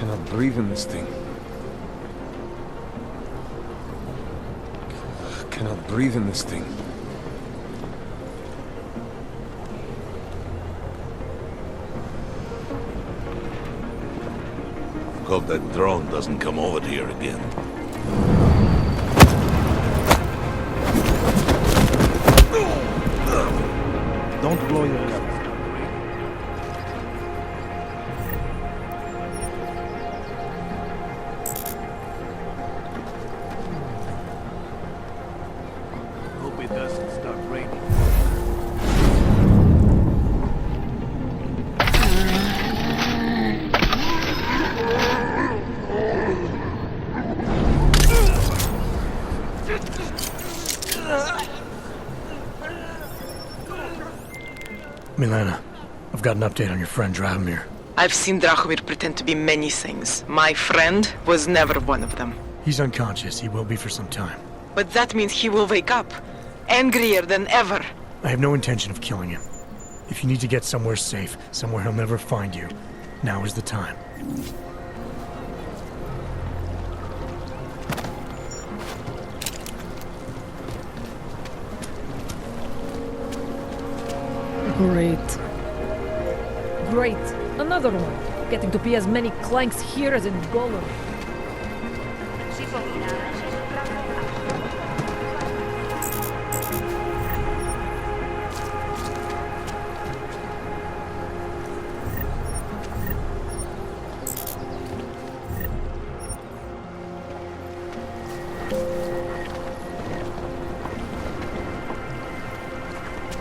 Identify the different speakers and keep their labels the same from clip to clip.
Speaker 1: Cannot breathe in this thing. Cannot breathe in this thing.
Speaker 2: Hope that drone doesn't come over here again.
Speaker 1: Don't blow your cover.
Speaker 3: Hope it doesn't start raining.
Speaker 4: Milena, I've got an update on your friend Drahomir.
Speaker 5: I've seen Drahomir pretend to be many things. My friend was never one of them.
Speaker 4: He's unconscious. He will be for some time.
Speaker 5: But that means he will wake up, angrier than ever.
Speaker 4: I have no intention of killing him. If you need to get somewhere safe, somewhere he'll never find you, now is the time.
Speaker 6: Great. Great. Another one. Getting to be as many clanks here as in Golem.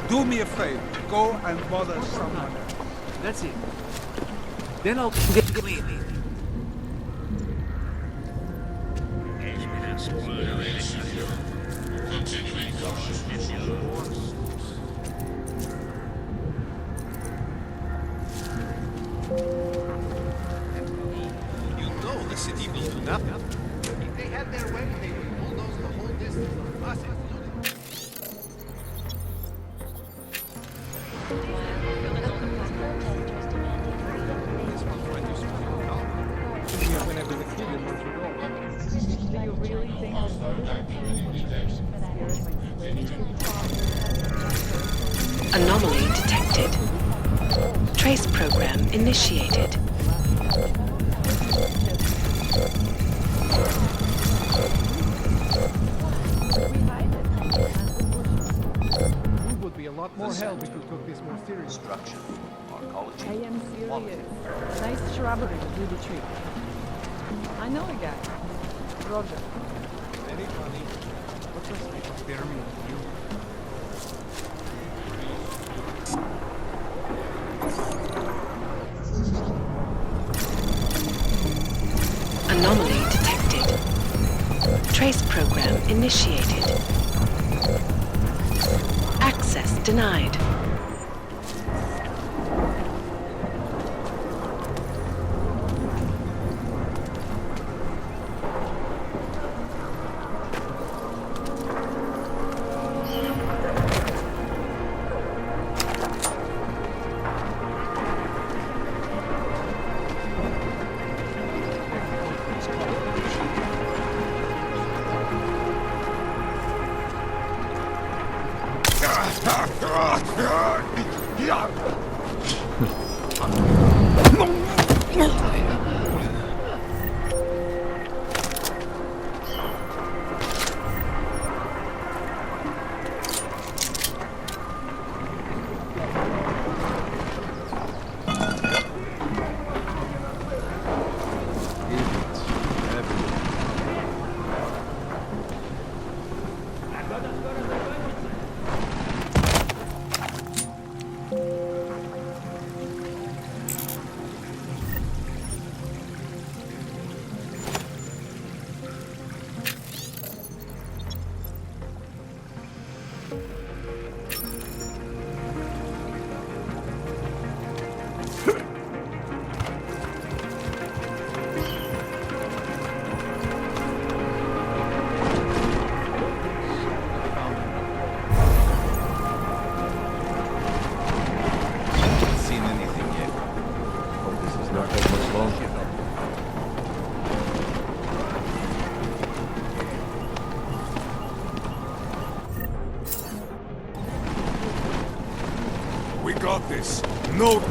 Speaker 7: Do me a favor. Go and bother someone.
Speaker 3: That's it. Then I'll get clean.
Speaker 7: You know the city will do nothing. If they had their way, they would bulldoze the whole distance of buses.
Speaker 5: Anomaly detected. Trace program initiated.
Speaker 8: We would be a lot more help if we took this more seriously.
Speaker 2: Structure, arcology.
Speaker 6: I am serious. Nice shrubbery to do the trick. I know a guy. Roger.
Speaker 7: Very funny. What's your state of pyramid view?
Speaker 5: Anomaly detected. Trace program initiated. Access denied.
Speaker 1: this. No.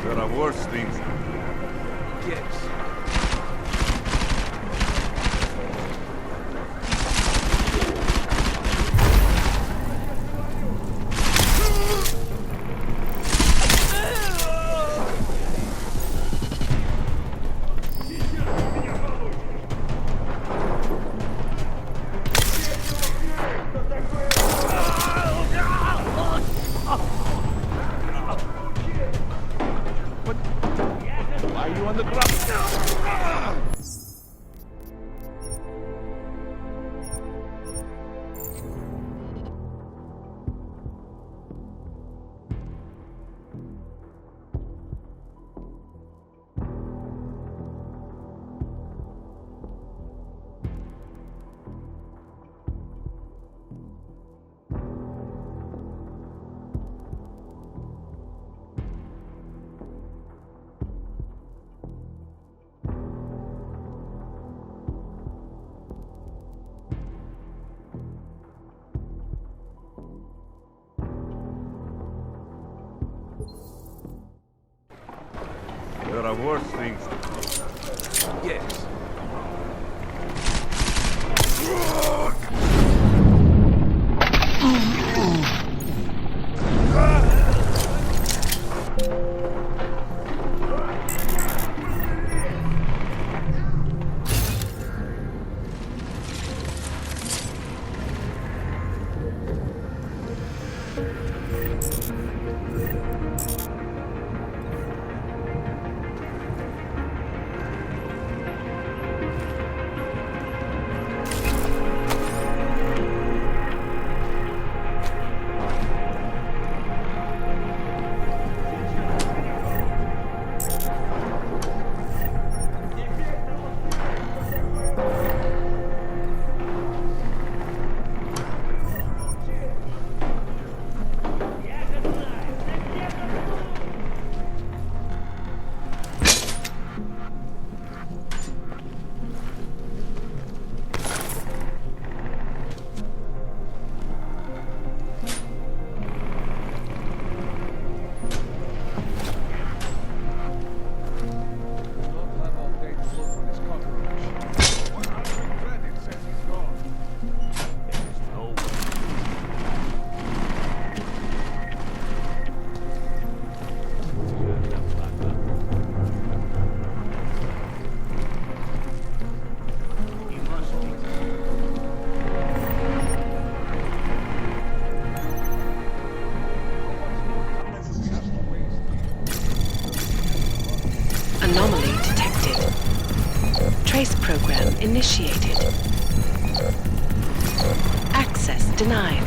Speaker 2: There are worse things.
Speaker 3: Yes.
Speaker 2: Why are you on the ground? There are worse things.
Speaker 3: Yes.
Speaker 9: Anomaly detected. Trace program initiated. Access denied.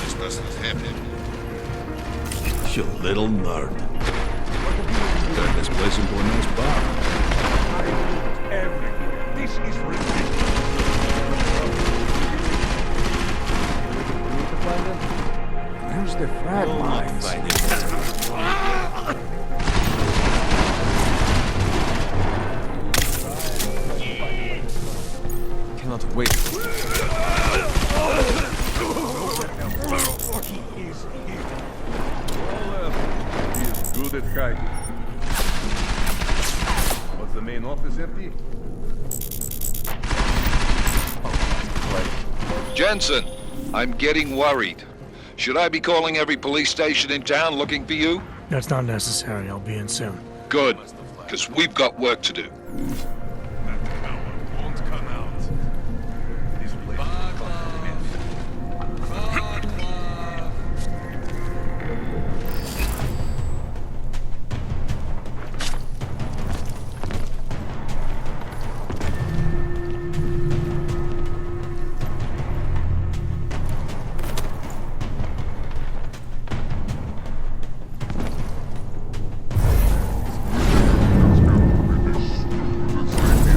Speaker 2: This doesn't happen. You little nerd. Turn this place into a nice bar.
Speaker 8: Everywhere. This is ridiculous.
Speaker 1: Where's the frag lines? Cannot wait.
Speaker 2: He's good at hiding. Was the main office empty?
Speaker 10: Jensen, I'm getting worried. Should I be calling every police station in town looking for you?
Speaker 4: That's not necessary. I'll be in soon.
Speaker 10: Good, because we've got work to do.
Speaker 2: Won't come out. This place is fucking mess.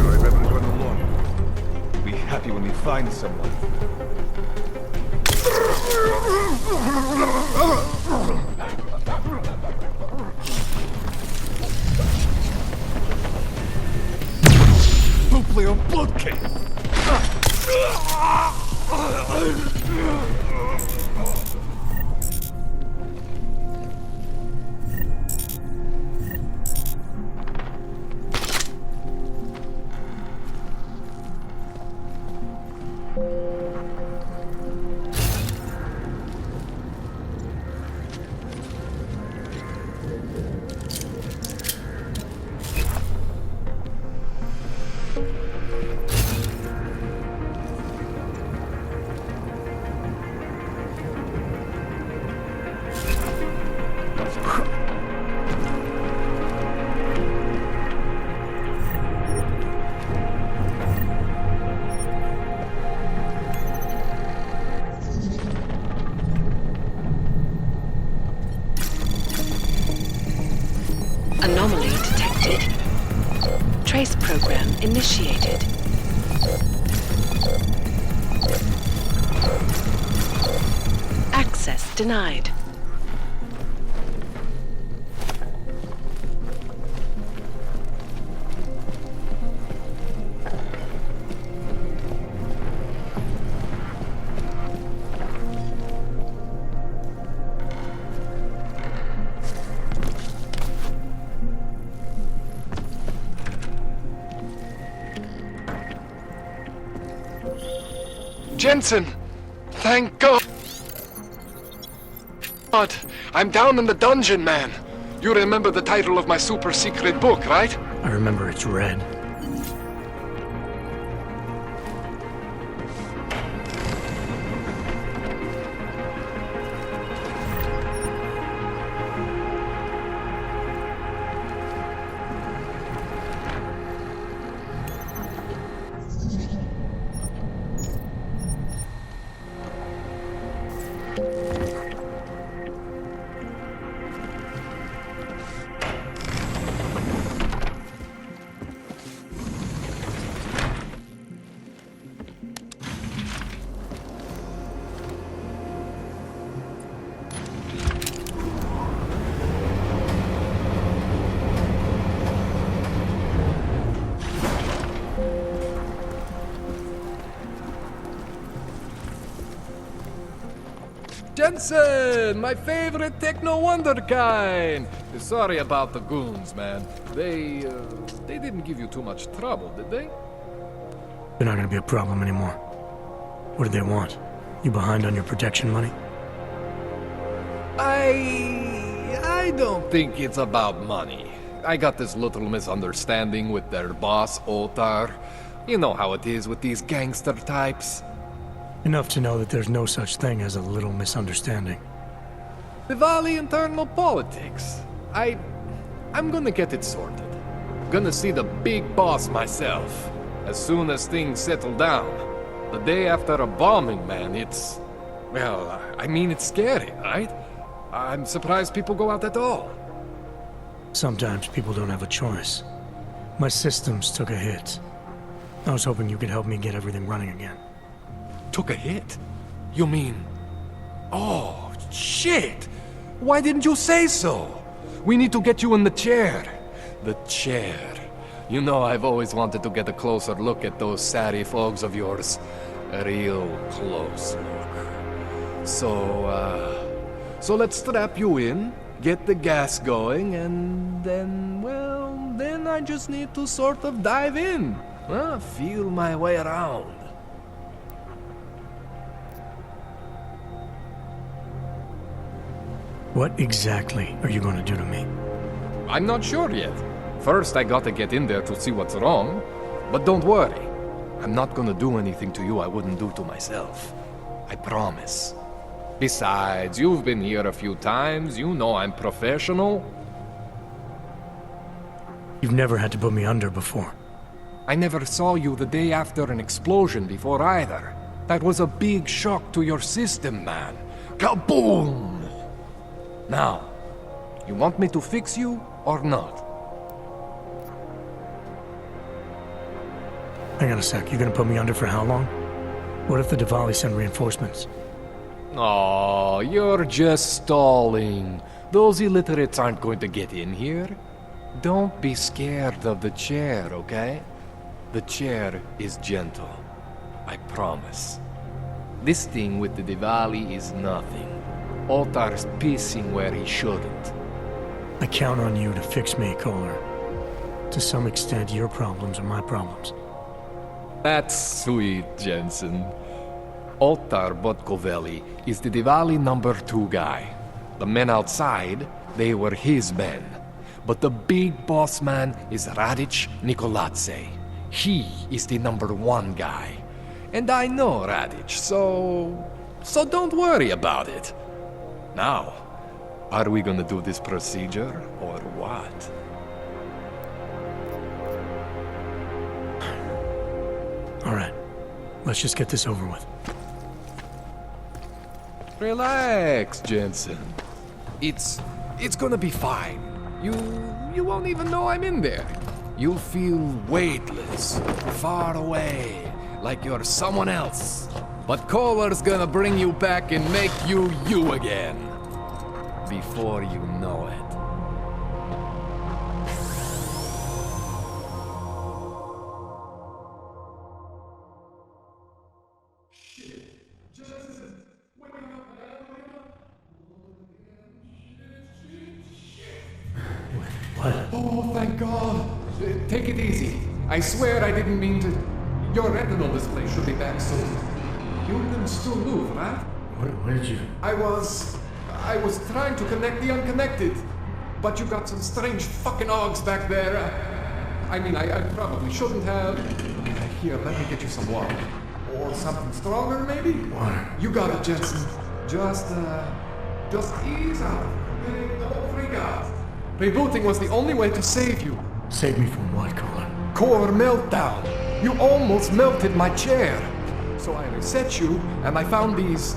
Speaker 2: I've ever gone alone. Be happy when we find someone. Hopefully on blood cake.
Speaker 9: Anomaly detected. Trace program initiated. Access denied.
Speaker 11: Jensen! Thank God! I'm down in the dungeon, man. You remember the title of my super secret book, right?
Speaker 4: I remember it's red.
Speaker 3: Jensen, my favorite techno wonderkind. Sorry about the goons, man. They didn't give you too much trouble, did they?
Speaker 4: They're not gonna be a problem anymore. What do they want? You behind on your protection money?
Speaker 3: I don't think it's about money. I got this little misunderstanding with their boss, Otar. You know how it is with these gangster types.
Speaker 4: Enough to know that there's no such thing as a little misunderstanding.
Speaker 3: Diwali internal politics. I'm gonna get it sorted. Gonna see the big boss myself. As soon as things settle down. The day after a bombing, man, it's... Well, I mean, it's scary, right? I'm surprised people go out at all.
Speaker 4: Sometimes people don't have a choice. My systems took a hit. I was hoping you could help me get everything running again.
Speaker 3: Took a hit? You mean... Oh, shit! Why didn't you say so? We need to get you in the chair. The chair. You know, I've always wanted to get a closer look at those satty fogs of yours. A real close look. So let's strap you in, get the gas going, and then, well, then I just need to sort of dive in. Feel my way around.
Speaker 4: What exactly are you going to do to me?
Speaker 3: I'm not sure yet. First, I gotta get in there to see what's wrong. But don't worry. I'm not gonna do anything to you I wouldn't do to myself. I promise. Besides, you've been here a few times. You know I'm professional.
Speaker 4: You've never had to put me under before.
Speaker 3: I never saw you the day after an explosion before either. That was a big shock to your system, man. Kaboom! Now, you want me to fix you or not?
Speaker 4: Hang on a sec, you're gonna put me under for how long? What if the Diwali send reinforcements?
Speaker 3: Oh, you're just stalling. Those illiterates aren't going to get in here. Don't be scared of the chair, okay? The chair is gentle. I promise. This thing with the Diwali is nothing. Otar's pissing where he shouldn't.
Speaker 4: I count on you to fix me, Kohler. To some extent, your problems are my problems.
Speaker 3: That's sweet, Jensen. Otar Botkovelli is the Diwali #2 guy. The men outside, they were his men. But the big boss man is Radic Nikoladze. He is the #1 guy. And I know Radic, so don't worry about it. Now, are we gonna do this procedure or what?
Speaker 4: All right, let's just get this over with.
Speaker 3: Relax, Jensen. It's gonna be fine. You won't even know I'm in there. You'll feel weightless, far away, like you're someone else. But Kohler's gonna bring you back and make you you again. Before you know it.
Speaker 4: What?
Speaker 3: Oh, thank God. Take it easy. I swear I didn't mean to... Your retinal display should be back soon. You can still move, right?
Speaker 4: Where did you...
Speaker 3: I was trying to connect the unconnected. But you got some strange fucking ogs back there. I mean, I probably shouldn't have. Here, let me get you some water. Or something stronger, maybe?
Speaker 4: Water.
Speaker 3: You got it, Jensen. Just ease out. Don't freak out. Rebooting was the only way to save you.
Speaker 4: Save me from what, Kohler?
Speaker 3: Core meltdown. You almost melted my chair. So I reset you, and I found these,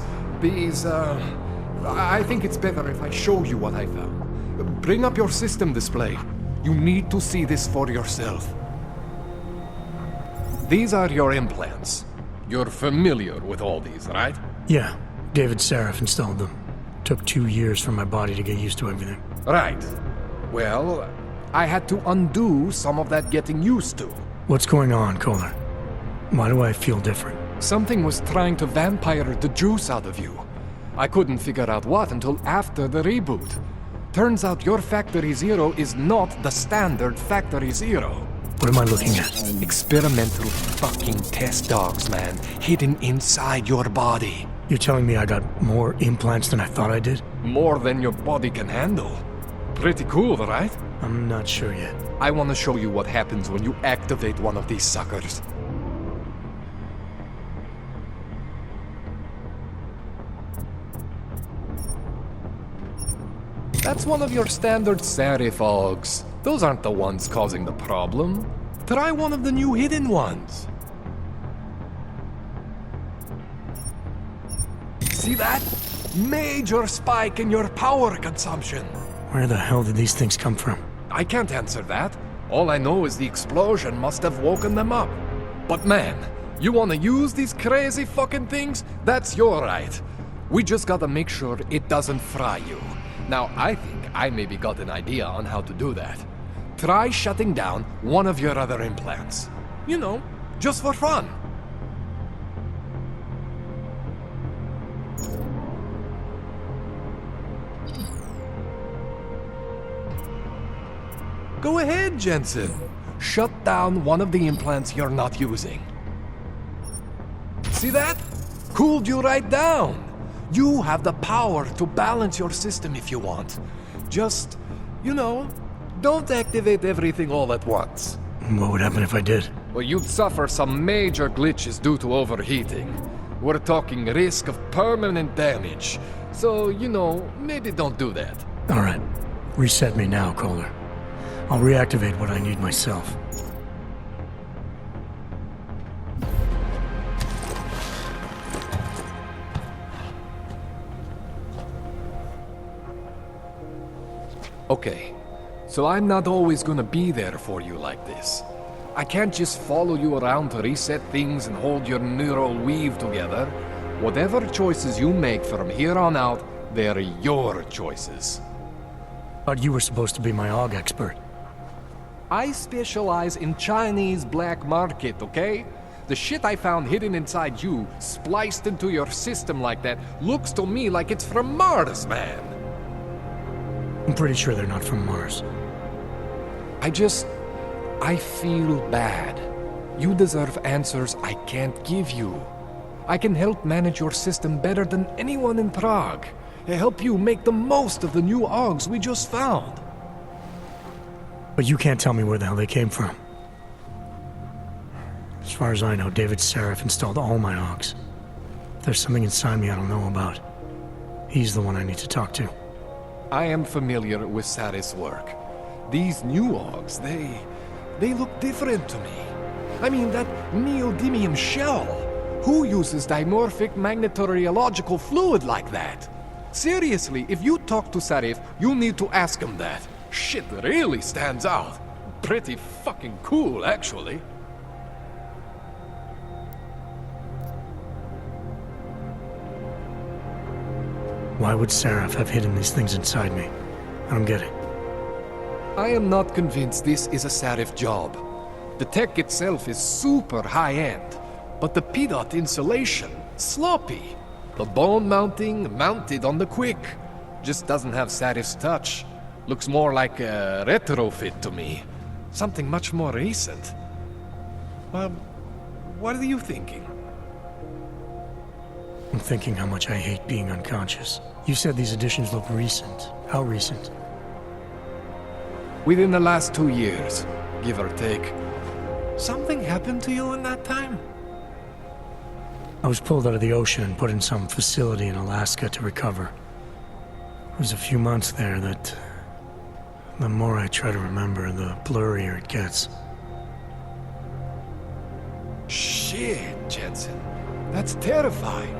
Speaker 3: I think it's better if I show you what I found. Bring up your system display. You need to see this for yourself. These are your implants. You're familiar with all these, right?
Speaker 4: Yeah, David Seraph installed them. Took 2 years for my body to get used to everything.
Speaker 3: Right. Well, I had to undo some of that getting used to.
Speaker 4: What's going on, Kohler? Why do I feel different?
Speaker 3: Something was trying to vampire the juice out of you. I couldn't figure out what until after the reboot. Turns out your Factory Zero is not the standard Factory Zero.
Speaker 4: What am I looking at?
Speaker 3: Experimental fucking test dogs, man. Hidden inside your body.
Speaker 4: You're telling me I got more implants than I thought I did?
Speaker 3: More than your body can handle. Pretty cool, right?
Speaker 4: I'm not sure yet.
Speaker 3: I want to show you what happens when you activate one of these suckers. That's one of your standard Sarifogs. Those aren't the ones causing the problem. Try one of the new hidden ones. See that? Major spike in your power consumption.
Speaker 4: Where the hell did these things come from?
Speaker 3: I can't answer that. All I know is the explosion must have woken them up. But man, you wanna use these crazy fucking things? That's your right. We just gotta make sure it doesn't fry you. Now, I think I maybe got an idea on how to do that. Try shutting down one of your other implants. You know, just for fun. Go ahead, Jensen. Shut down one of the implants you're not using. See that? Cooled you right down. You have the power to balance your system if you want. Just, you know, don't activate everything all at once.
Speaker 4: What would happen if I did?
Speaker 3: Well, you'd suffer some major glitches due to overheating. We're talking risk of permanent damage. So, you know, maybe don't do that.
Speaker 4: All right. Reset me now, Kohler. I'll reactivate what I need myself.
Speaker 3: Okay, so I'm not always gonna be there for you like this. I can't just follow you around to reset things and hold your neural weave together. Whatever choices you make from here on out, they're your choices.
Speaker 4: Thought you were supposed to be my AUG expert.
Speaker 3: I specialize in Chinese black market, okay? The shit I found hidden inside you, spliced into your system like that, looks to me like it's from Mars, man.
Speaker 4: I'm pretty sure they're not from Mars.
Speaker 3: I feel bad. You deserve answers I can't give you. I can help manage your system better than anyone in Prague. I help you make the most of the new AUGs we just found.
Speaker 4: But you can't tell me where the hell they came from. As far as I know, David Sarif installed all my AUGs. If there's something inside me I don't know about, he's the one I need to talk to.
Speaker 3: I am familiar with Sarif's work. These new AUGs, they look different to me. I mean, that neodymium shell. Who uses dimorphic magnetorheological fluid like that? Seriously, if you talk to Sarif, you need to ask him that. Shit really stands out. Pretty fucking cool, actually.
Speaker 4: Why would Sarif have hidden these things inside me? I don't get it.
Speaker 3: I am not convinced this is a Sarif job. The tech itself is super high-end, but the PDOT insulation, sloppy. The bone mounting, mounted on the quick. Just doesn't have Sarif's touch. Looks more like a retrofit to me. Something much more recent. What are you thinking?
Speaker 4: I'm thinking how much I hate being unconscious. You said these additions look recent. How recent?
Speaker 3: Within the last 2 years, give or take. Something happened to you in that time?
Speaker 4: I was pulled out of the ocean and put in some facility in Alaska to recover. It was a few months there that... the more I try to remember, the blurrier it gets.
Speaker 3: Shit, Jensen. That's terrifying.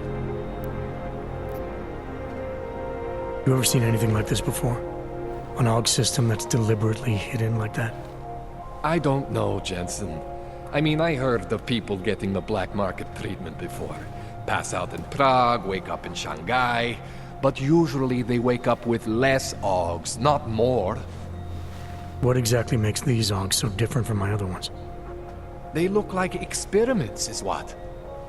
Speaker 4: You ever seen anything like this before? An AUG system that's deliberately hidden like that?
Speaker 3: I don't know, Jensen. I mean, I heard of people getting the black market treatment before. Pass out in Prague, wake up in Shanghai. But usually they wake up with less AUGs, not more.
Speaker 4: What exactly makes these AUGs so different from my other ones?
Speaker 3: They look like experiments, is what.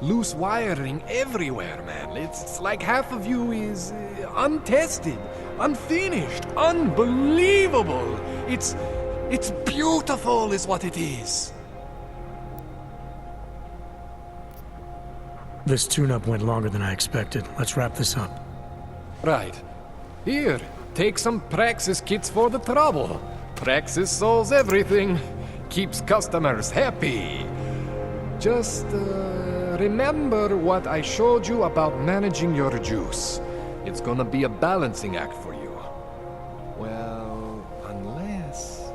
Speaker 3: Loose wiring everywhere, man. It's like half of you is untested, unfinished, unbelievable. It's beautiful, is what it is.
Speaker 4: This tune-up went longer than I expected. Let's wrap this up.
Speaker 3: Right. Here, take some Praxis kits for the trouble. Praxis solves everything. Keeps customers happy. Just, remember what I showed you about managing your juice. It's gonna be a balancing act for you. Well, unless...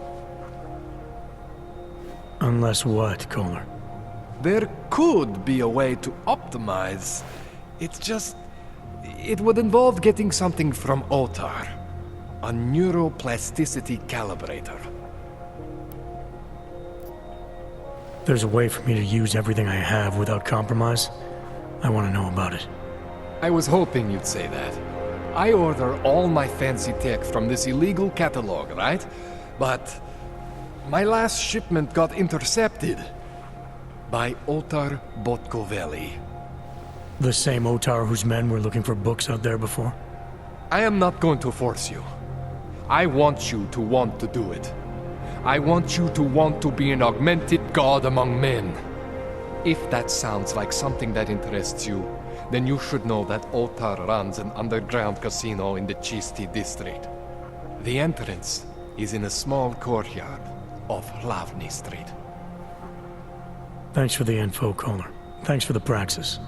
Speaker 4: Unless what, Kohler?
Speaker 3: There could be a way to optimize. It's just... It would involve getting something from Otar. A neuroplasticity calibrator.
Speaker 4: There's a way for me to use everything I have without compromise. I want to know about it.
Speaker 3: I was hoping you'd say that. I order all my fancy tech from this illegal catalog, right? But my last shipment got intercepted by Otar Botkoveli.
Speaker 4: The same Otar whose men were looking for books out there before?
Speaker 3: I am not going to force you. I want you to want to do it. I want you to want to be an augmented god among men. If that sounds like something that interests you, then you should know that Otar runs an underground casino in the Chisti district. The entrance is in a small courtyard off Hlavny Street.
Speaker 4: Thanks for the info, Kohler. Thanks for the praxis.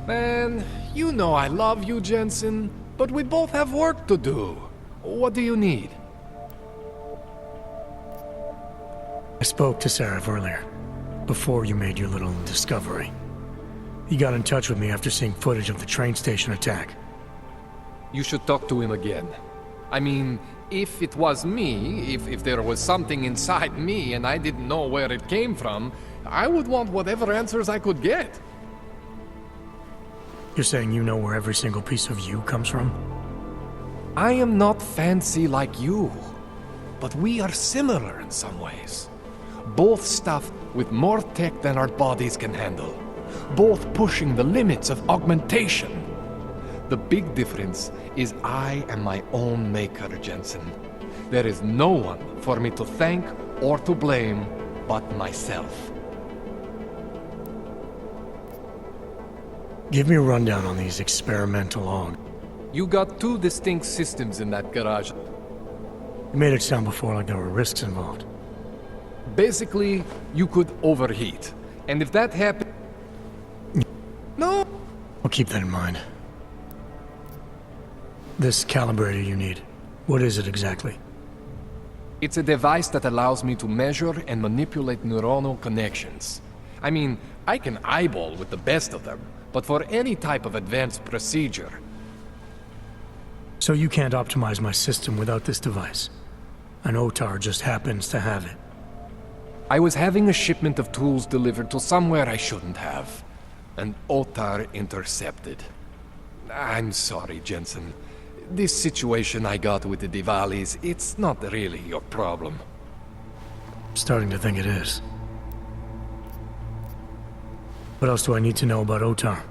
Speaker 3: Man, you know I love you, Jensen, but we both have work to do. What do you need?
Speaker 4: I spoke to Sarif earlier, before you made your little discovery. He got in touch with me after seeing footage of the train station attack.
Speaker 3: You should talk to him again. I mean, if it was me, if there was something inside me and I didn't know where it came from, I would want whatever answers I could get.
Speaker 4: You're saying you know where every single piece of you comes from?
Speaker 3: I am not fancy like you, but we are similar in some ways. Both stuffed with more tech than our bodies can handle. Both pushing the limits of augmentation. The big difference is I am my own maker, Jensen. There is no one for me to thank or to blame but myself.
Speaker 4: Give me a rundown on these experimental aug.
Speaker 3: You got two distinct systems in that garage.
Speaker 4: You made it sound before like there were risks involved.
Speaker 3: Basically, you could overheat. And if that happened... No!
Speaker 4: I'll keep that in mind. This calibrator you need, what is it exactly?
Speaker 3: It's a device that allows me to measure and manipulate neuronal connections. I mean, I can eyeball with the best of them, but for any type of advanced procedure...
Speaker 4: So you can't optimize my system without this device? An Otar just happens to have it.
Speaker 3: I was having a shipment of tools delivered to somewhere I shouldn't have. And Otar intercepted. I'm sorry, Jensen. This situation I got with the Diwalis, it's not really your problem.
Speaker 4: I'm starting to think it is. What else do I need to know about Otar?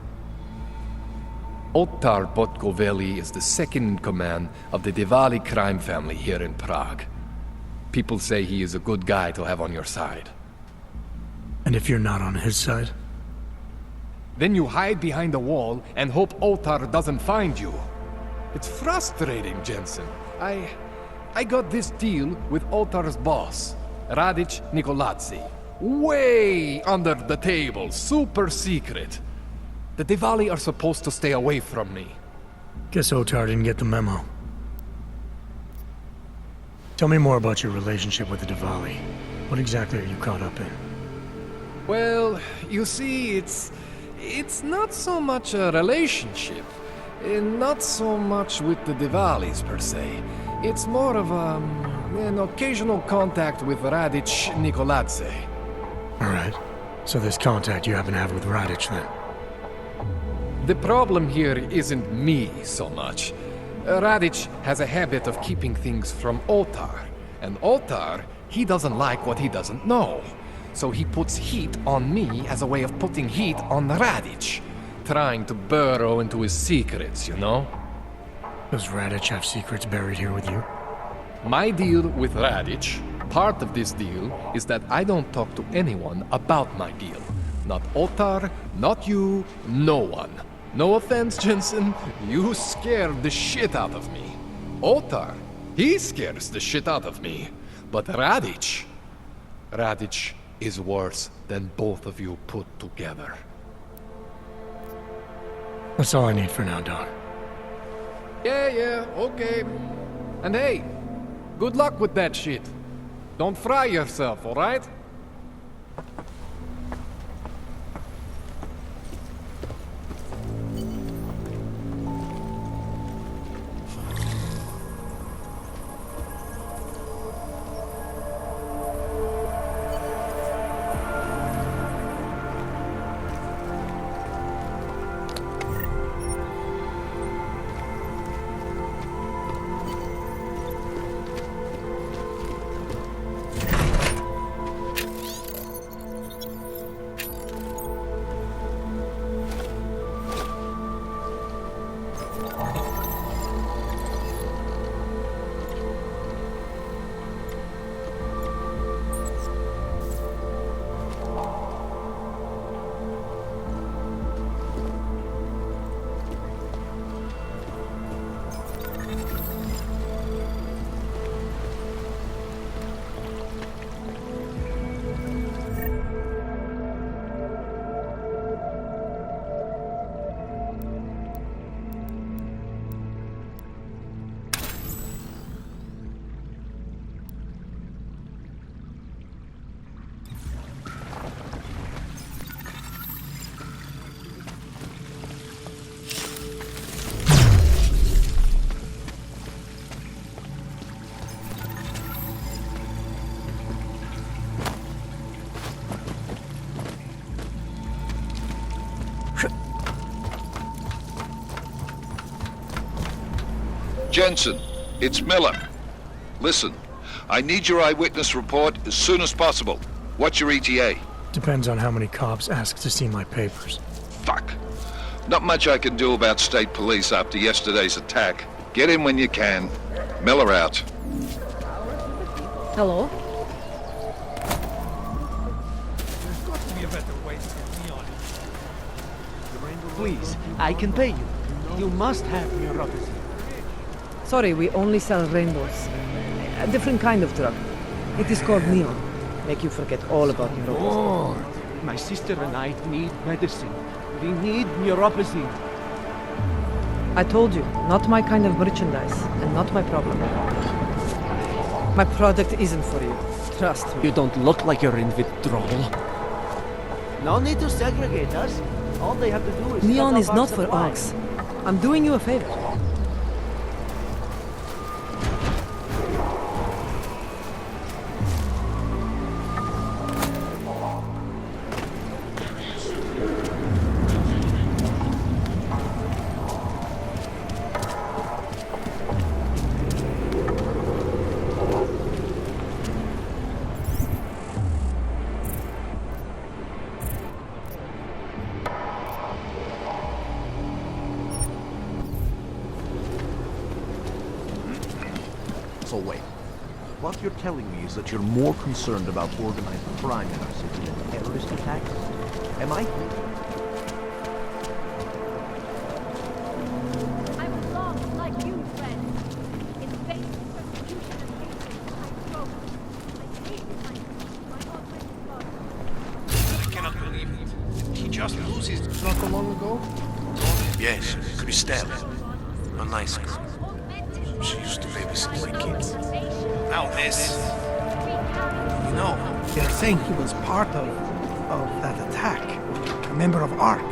Speaker 3: Otar Botkoveli is the second in command of the Diwali crime family here in Prague. People say he is a good guy to have on your side.
Speaker 4: And if you're not on his side?
Speaker 3: Then you hide behind a wall and hope Otar doesn't find you. It's frustrating, Jensen. I got this deal with Otar's boss, Radic Nikoladze. Way under the table, super secret. The Diwali are supposed to stay away from me.
Speaker 4: Guess Otar didn't get the memo. Tell me more about your relationship with the Diwali. What exactly are you caught up in?
Speaker 3: Well, you see, it's not so much a relationship. Not so much with the Diwalis, per se. It's more of an occasional contact with Radic Nikoladze.
Speaker 4: Alright. So this contact you happen to have with Radic, then?
Speaker 3: The problem here isn't me so much. Radic has a habit of keeping things from Otar. And Otar, he doesn't like what he doesn't know. So he puts heat on me as a way of putting heat on Radic. Trying to burrow into his secrets, you know?
Speaker 4: Does Radic have secrets buried here with you?
Speaker 3: My deal with Radic, part of this deal, is that I don't talk to anyone about my deal. Not Otar, not you, no one. No offense, Jensen, you scared the shit out of me. Otar, he scares the shit out of me. But Radic is worse than both of you put together.
Speaker 4: That's all I need for now, Don.
Speaker 3: Yeah, okay. And hey, good luck with that shit. Don't fry yourself, alright?
Speaker 10: Jensen, it's Miller. Listen, I need your eyewitness report as soon as possible. What's your ETA?
Speaker 4: Depends on how many cops ask to see my papers.
Speaker 10: Fuck. Not much I can do about state police after yesterday's attack. Get in when you can. Miller out.
Speaker 6: Hello?
Speaker 7: There's got to be a better way to get me on it.
Speaker 8: Please, I can pay you. You must have neuropathy.
Speaker 6: Sorry, we only sell rainbows. A different kind of drug. It is called neon. Make you forget all about neuropathy.
Speaker 8: Lord, my sister and I need medicine. We need neuropathy.
Speaker 6: I told you, not my kind of merchandise, and not my problem. My product isn't for you. Trust me.
Speaker 8: You don't look like you're in withdrawal. No need to segregate us. All they have to do is...
Speaker 6: Neon is not for orcs. I'm doing you a favor.
Speaker 7: So wait, what you're telling me is that you're more concerned about organized crime in our city than terrorist attacks? Am I? just lose his...
Speaker 11: Not so long ago?
Speaker 7: Yes, Christelle. A nice girl. She used to babysit my kids. Now this... You know,
Speaker 8: They're saying he was part of that attack. A member of ARC.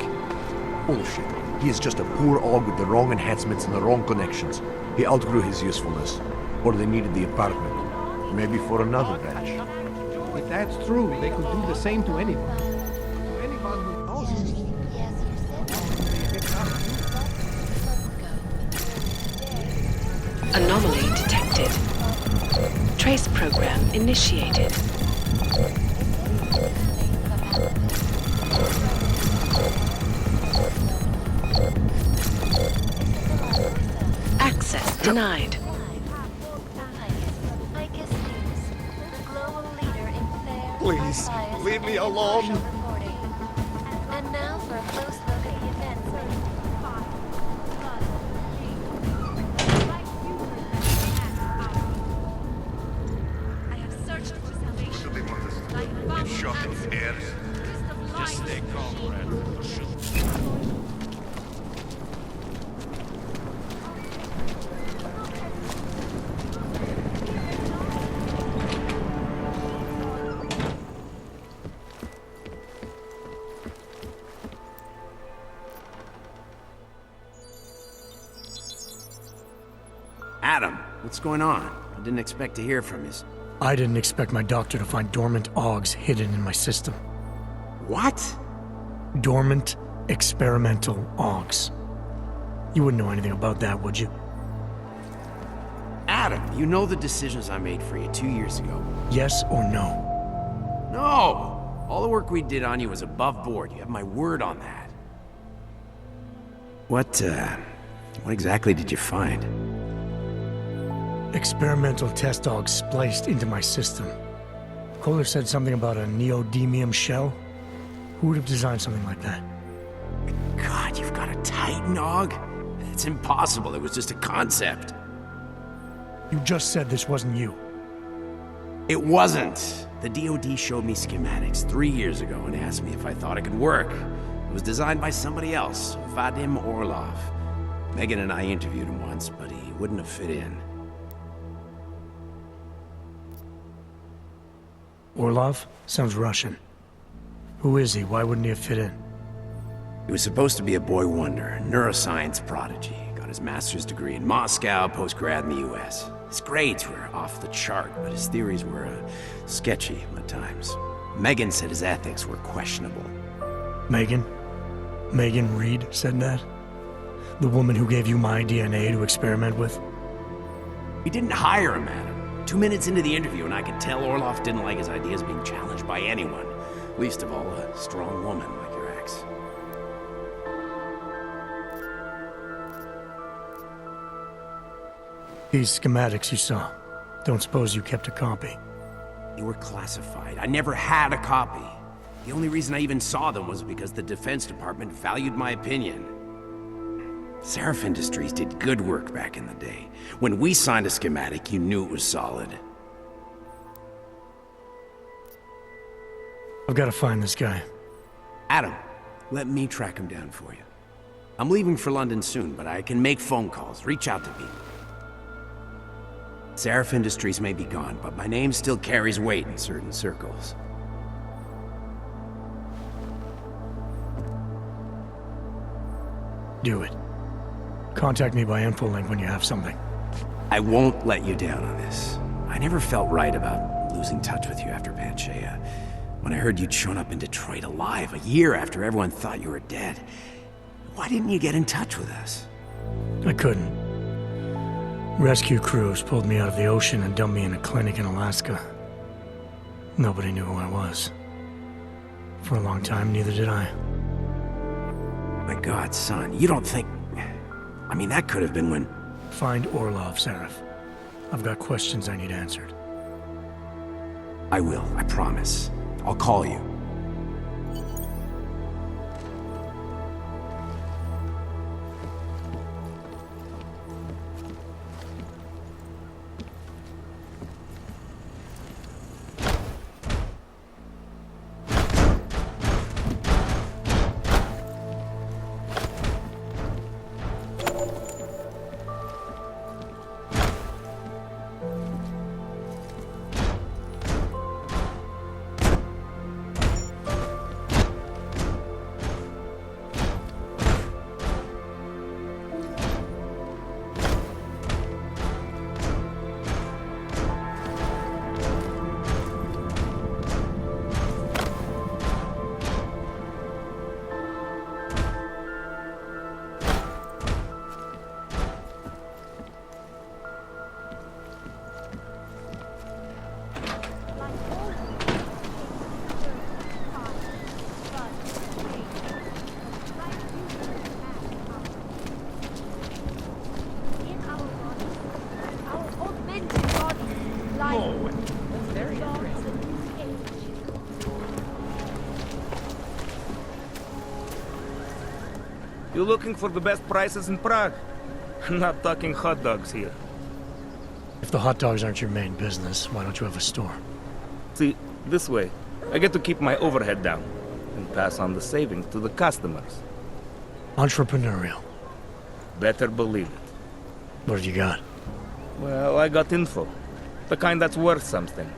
Speaker 1: Bullshit. He is just a poor og with the wrong enhancements and the wrong connections. He outgrew his usefulness. Or they needed the apartment. Maybe for another branch.
Speaker 8: If that's true, they could do the same to anyone. To anyone who knows him.
Speaker 9: Anomaly detected. Trace program initiated. Access denied.
Speaker 3: Please, leave me alone.
Speaker 12: And now for a close look at the events. I have searched for salvation. I have found
Speaker 2: Shot in the air.
Speaker 7: just stay calm, Brad. Or shoot.
Speaker 13: Adam, what's going on? I didn't expect to hear from you.
Speaker 4: I didn't expect my doctor to find dormant augs hidden in my system.
Speaker 13: What?
Speaker 4: Dormant experimental augs. You wouldn't know anything about that, would you?
Speaker 13: Adam, you know the decisions I made for you 2 years ago.
Speaker 4: Yes or no?
Speaker 13: No! All the work we did on you was above board. You have my word on that. What exactly did you find?
Speaker 4: Experimental test augs spliced into my system. Kohler said something about a neodymium shell. Who would have designed something like that?
Speaker 13: God, you've got a Titan aug? It's impossible. It was just a concept.
Speaker 4: You just said this wasn't you.
Speaker 13: It wasn't. The DoD showed me schematics 3 years ago and asked me if I thought it could work. It was designed by somebody else, Vadim Orlov. Megan and I interviewed him once, but he wouldn't have fit in.
Speaker 4: Orlov? Sounds Russian. Who is he? Why wouldn't he have fit in?
Speaker 13: He was supposed to be a boy wonder, a neuroscience prodigy. Got his master's degree in Moscow, post-grad in the US. His grades were off the chart, but his theories were sketchy at times. Megan said his ethics were questionable.
Speaker 4: Megan? Megan Reed said that? The woman who gave you my DNA to experiment with?
Speaker 13: We didn't hire him, Adam. 2 minutes into the interview, and I could tell Orlov didn't like his ideas being challenged by anyone. Least of all, a strong woman like your ex.
Speaker 4: These schematics you saw. Don't suppose you kept a copy?
Speaker 13: They were classified. I never had a copy. The only reason I even saw them was because the Defense Department valued my opinion. Seraph Industries did good work back in the day. When we signed a schematic, you knew it was solid.
Speaker 4: I've got to find this guy.
Speaker 13: Adam, let me track him down for you. I'm leaving for London soon, but I can make phone calls, reach out to people. Seraph Industries may be gone, but my name still carries weight in certain circles.
Speaker 4: Do it. Contact me by infolink when you have something.
Speaker 13: I won't let you down on this. I never felt right about losing touch with you after Panchea. When I heard you'd shown up in Detroit alive a year after everyone thought you were dead. Why didn't you get in touch with us?
Speaker 4: I couldn't. Rescue crews pulled me out of the ocean and dumped me in a clinic in Alaska. Nobody knew who I was. For a long time, neither did I.
Speaker 13: My God, son, you don't think... I mean, that could have been when...
Speaker 4: Find Orlov, Seraph. I've got questions I need answered.
Speaker 13: I will, I promise. I'll call you.
Speaker 14: You looking for the best prices in Prague? I'm not talking hot dogs here.
Speaker 4: If the hot dogs aren't your main business, why don't you have a store?
Speaker 14: See, this way, I get to keep my overhead down and pass on the savings to the customers.
Speaker 4: Entrepreneurial.
Speaker 14: Better believe it.
Speaker 4: What have you got?
Speaker 14: Well, I got info. The kind that's worth something.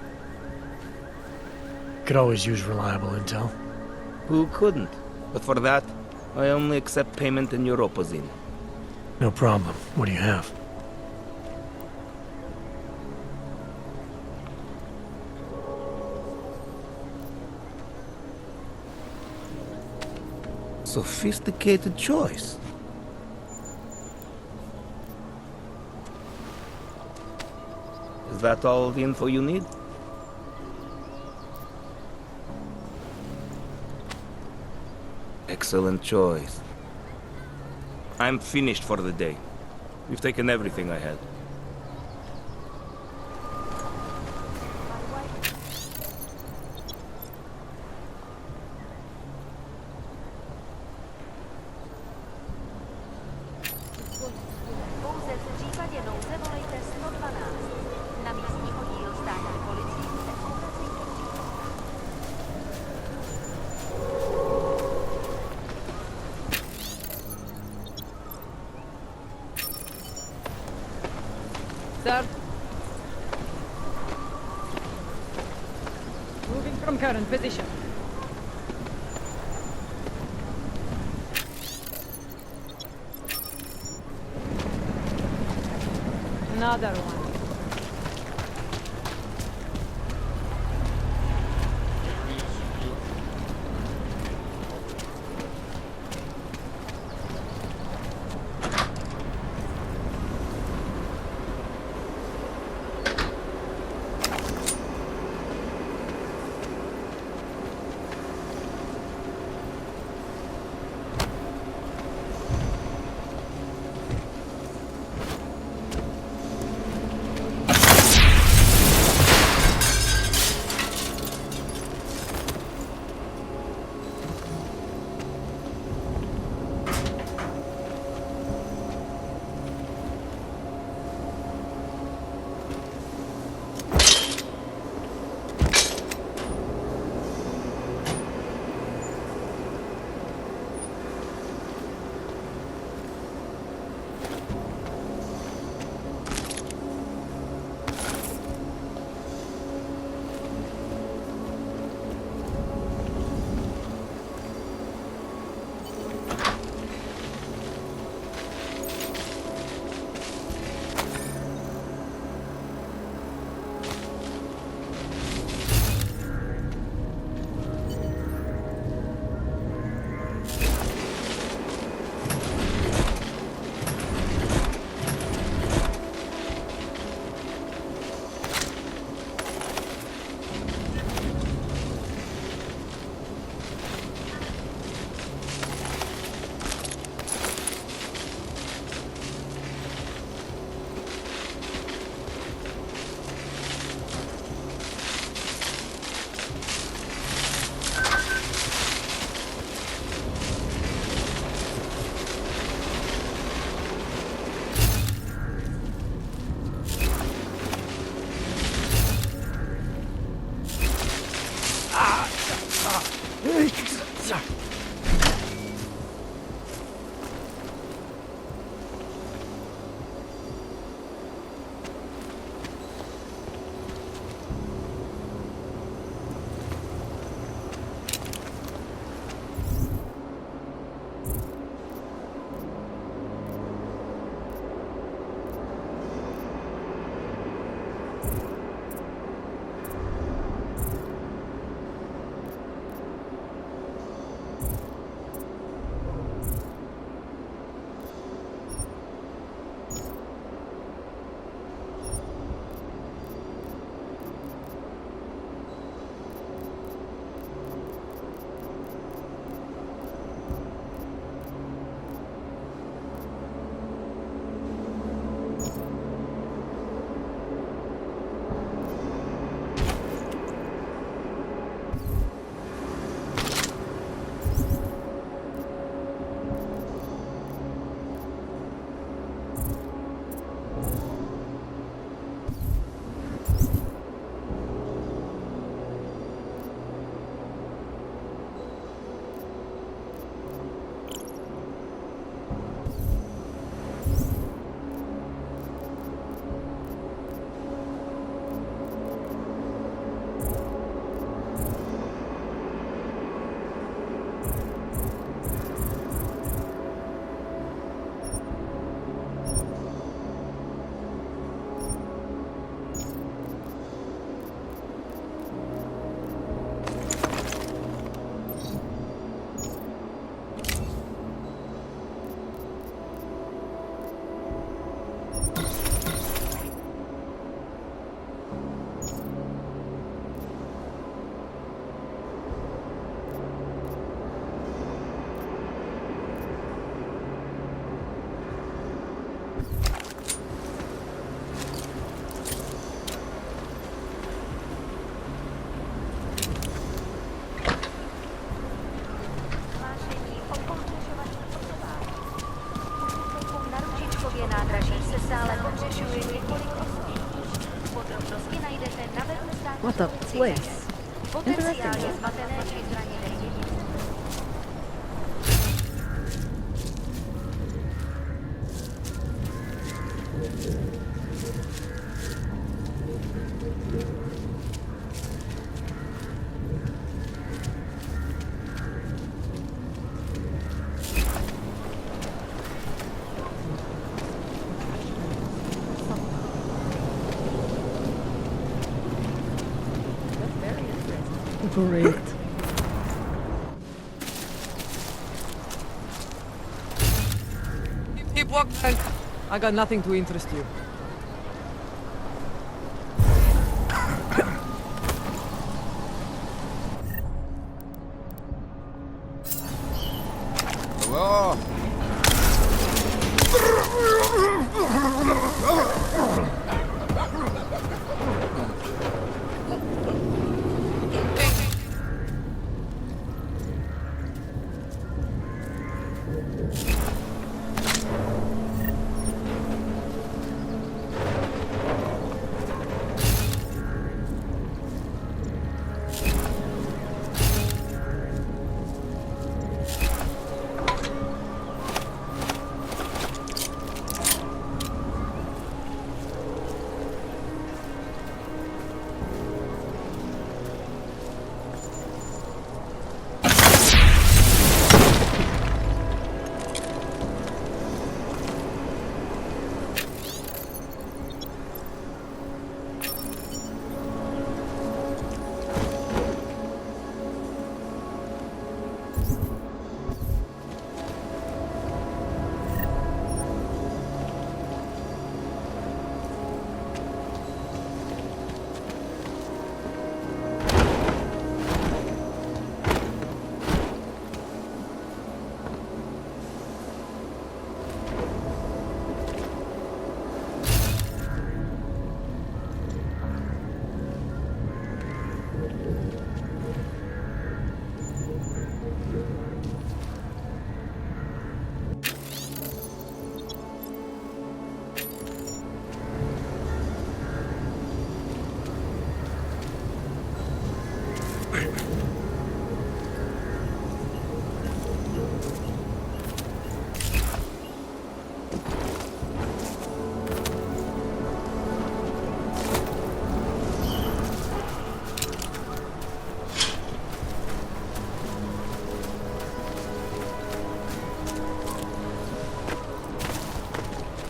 Speaker 4: Could always use reliable intel.
Speaker 14: Who couldn't? But for that, I only accept payment in Europozine.
Speaker 4: No problem. What do you have?
Speaker 14: Sophisticated choice. Is that all the info you need? Excellent choice. I'm finished for the day. You've taken everything I had.
Speaker 12: Pouze v případě nouze volejte 112. Na místní oddíl státní policii se obracejte přímo.
Speaker 6: Sir. Moving from current position. Another one. place. Interesting.
Speaker 12: Potenciálne zmatené či zranené deti.
Speaker 6: Great. Keep walking. I got nothing to interest you.
Speaker 3: Hello?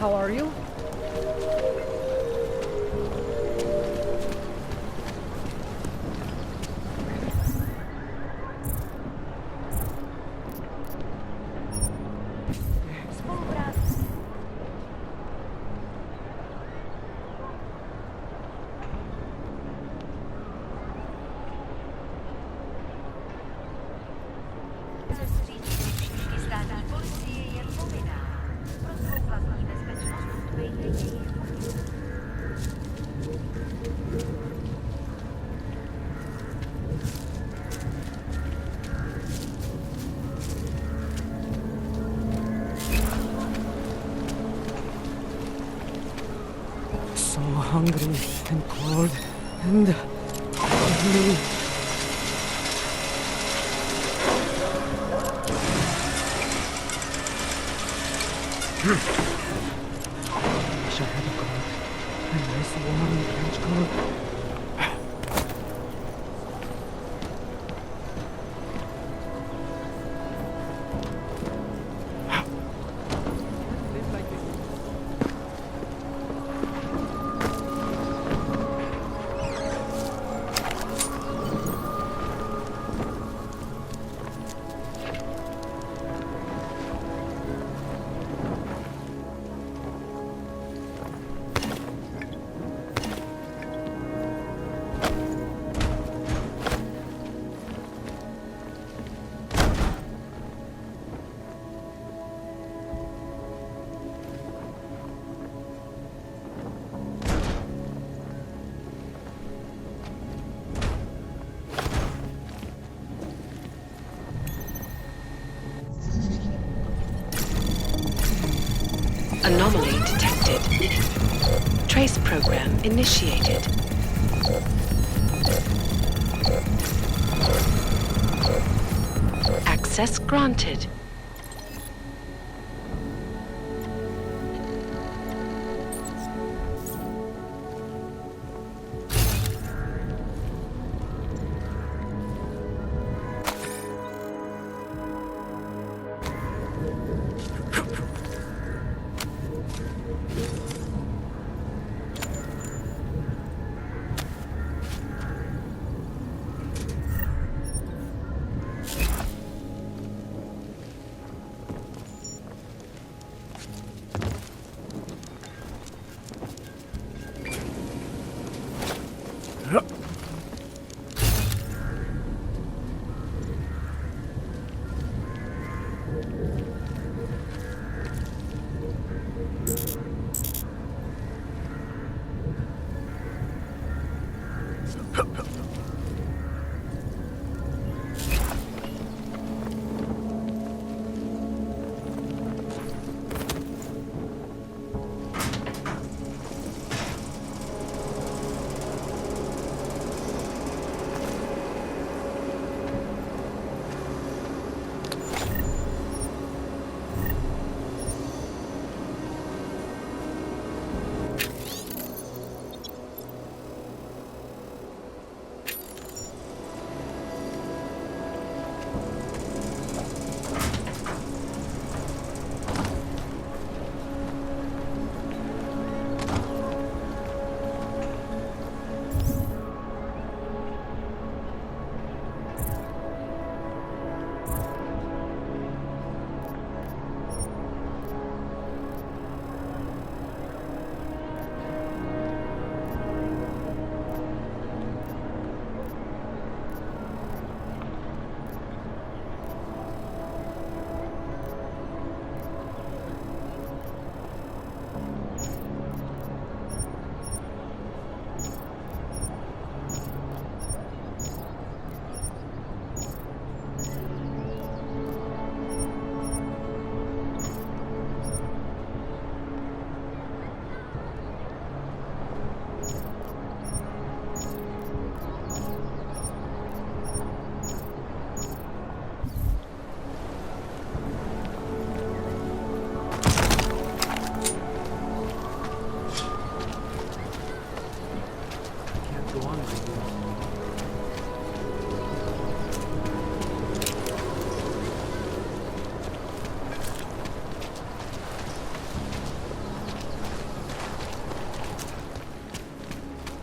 Speaker 6: How are you?
Speaker 12: Státní policie je povinná pro svou vlastní bezpečnost dbejte jejich pokyny.
Speaker 6: So hungry and cold and lonely. Wish I had a coat. A nice warm trench coat.
Speaker 9: Anomaly detected. Trace program initiated. Access granted.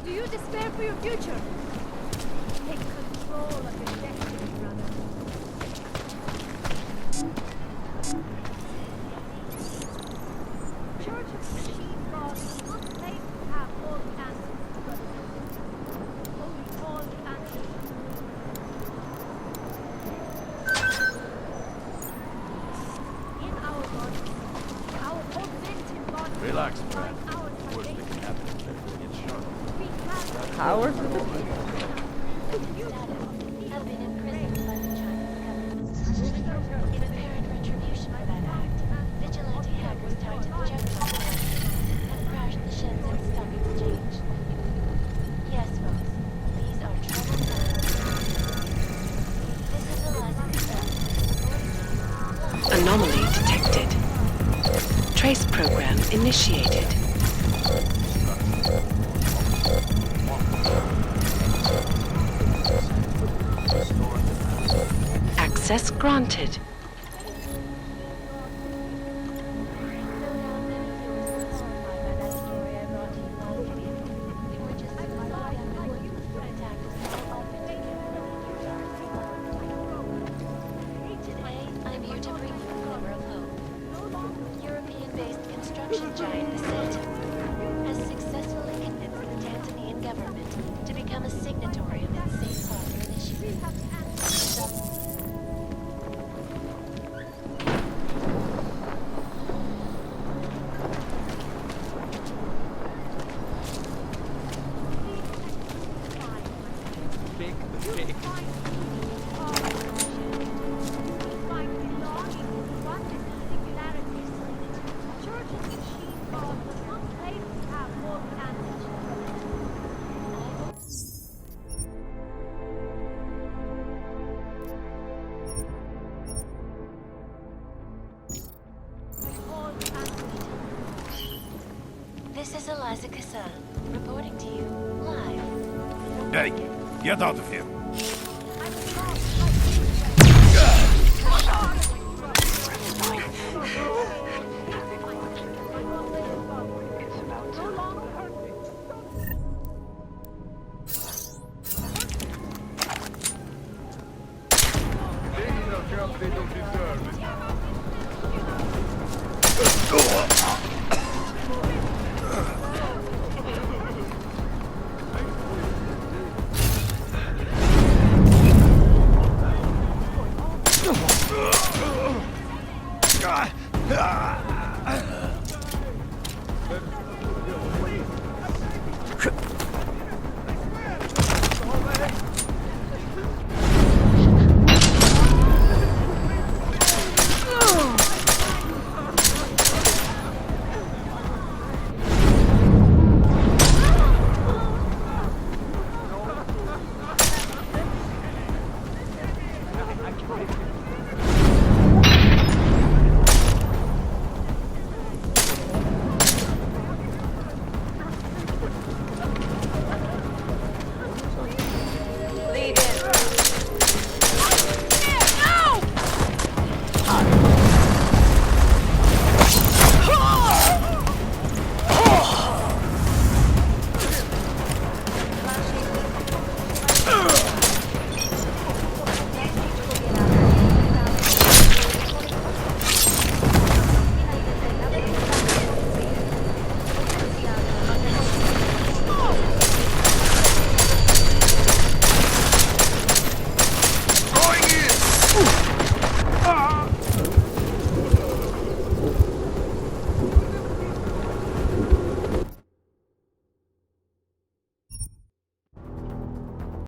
Speaker 12: Do you despair for your future? Take control of your destiny, brother. Church of the Machine God is not claim to have all the answers, brothers and sisters. Only all the answers. In our bodies, our augmented bodies.
Speaker 2: Relax,
Speaker 12: find
Speaker 2: man.
Speaker 12: our
Speaker 2: Worst thing can happen is that we get shot.
Speaker 6: Power for the
Speaker 12: have been imprisoned by the Chinese government. In apparent retribution for that act, vigilante hackers tied to the Japanese have crashed the Shenzhen Stock Exchange. Yes, folks, these are troubled times. This is the last experiment.
Speaker 9: Anomaly detected. Trace program initiated. Access granted.
Speaker 12: Today, I'm here to bring you a glimmer of hope. European-based construction giant Desato has successfully convinced the Tanzanian government to become a signatory of its Safe Harbor initiative. Church's machine god was not Isaac-san, reporting to you live.
Speaker 7: Hey, get out of here.